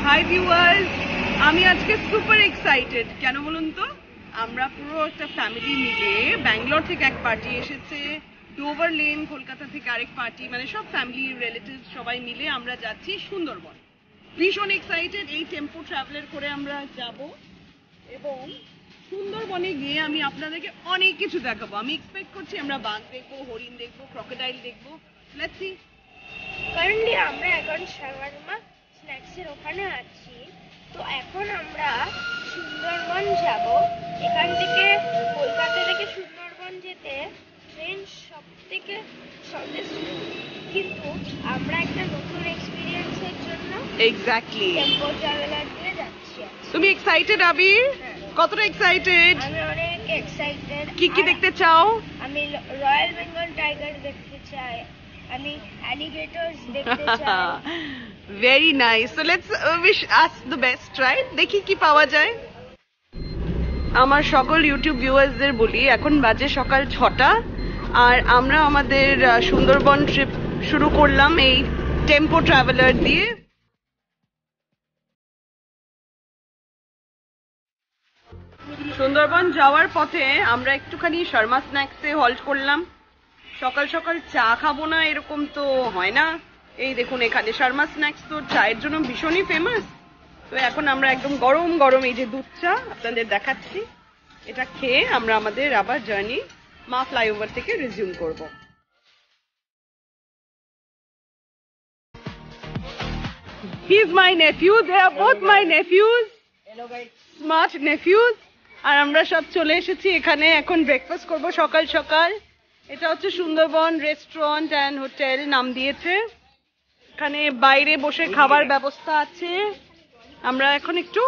Hi viewers, আমি আজকে super excited. কেন বলুন তো? আমরা পুরো একটা ফ্যামিলি মিলে, ব্যাঙ্গালোর থেকে এক পার্টি এসেছে, ক্লোভার লেন কলকাতা থেকে আরেক পার্টি, মানে সব ফ্যামিলি রিলেটিভ সবাই মিলে আমরা যাচ্ছি সুন্দরবন। ভীষণ এক্সাইটেড। এই টেম্পো ট্রাভেলার করে আমরা যাব এবং সুন্দরবনে গিয়ে আমি আপনাদেরকে অনেক কিছু দেখাবো। আমি এক্সপেক্ট করছি আমরা বাঘ দেখবো, হরিণ দেখবো, ক্রোকোডাইল দেখবো। Let's see. কারেন্টলি আমরা এখন শাওয়ারমা স্ন্যাক্সের ওখানে আছি। তো এখন আমরা সুন্দরবন যাব। এখান থেকে কলকাতা থেকে সুন্দরবন যেতে ট্রেন সব থেকে সহজ, কিন্তু আমরা একটা নতুন এক্সপিরিয়েন্সের জন্য এক্স্যাক্টলি টেম্পো ট্রাভেলার দিয়ে যাচ্ছি। তুমি এক্সাইটেড আবির? কতটা এক্সাইটেড? আমি অনেক এক্সাইটেড। কি কি দেখতে চাও? আমি রয়্যাল বেঙ্গল টাইগার দেখতে চাই, আমি অ্যালিগেটরস দেখতে চাই। Very nice. So let's wish us the best, right? দেখি কি পাওয়া যায়। আমার সকল ইউটিউব ভিউয়ার্সদের বলি, এখন বাজে সকাল 6টা আর আমরা আমাদের সুন্দরবন ট্রিপ শুরু করলাম এই টেম্পো ট্রাভেলার দিয়ে। সুন্দরবন যাওয়ার পথে আমরা একটুখানি শর্মা স্ন্যাক্সে হল্ট করলাম। সকাল সকাল চা খাবো না এরকম তো হয় না। এই দেখুন, এখানে শর্মা স্ন্যাক্স তো চায়ের জন্য ভীষণই ফেমাস। তো এখন আমরা একদম গরম গরম এই যে দুধ চা আপনাদের দেখাচ্ছি, এটা খেয়ে আমরা আমাদের আবার জার্নি মা ফ্লাইওভার থেকে রিজিউম করব। He is my nephew. They are both my nephews. Hello guys. Smart nephews. আর আমরা সব চলে এসেছি এখানে এখন ব্রেকফাস্ট করব সকাল সকাল। এটা হচ্ছে সুন্দরবন রেস্টুরেন্ট অ্যান্ড হোটেল নাম দিয়েছে। এখানে বাইরে বসে খাবার ব্যবস্থা আছে। আমরা এখন একটু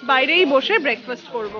বাইরেই বসে ব্রেকফাস্ট করব।